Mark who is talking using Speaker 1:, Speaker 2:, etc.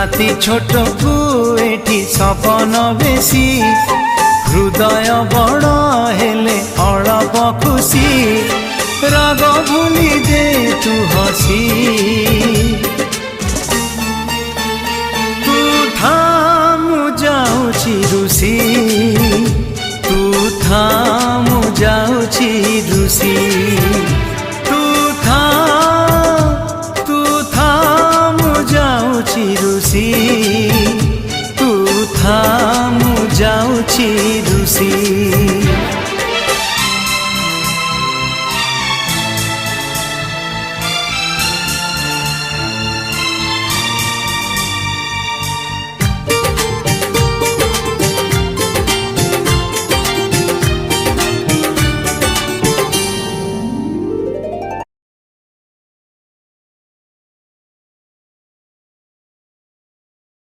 Speaker 1: राति छोट को एठी सपन बेसी हृदय बड़ हेले अळप खुशी राग भूली दे तू हसी तू थामु जाउछि रुसी तू थामु जाउछि रुसी।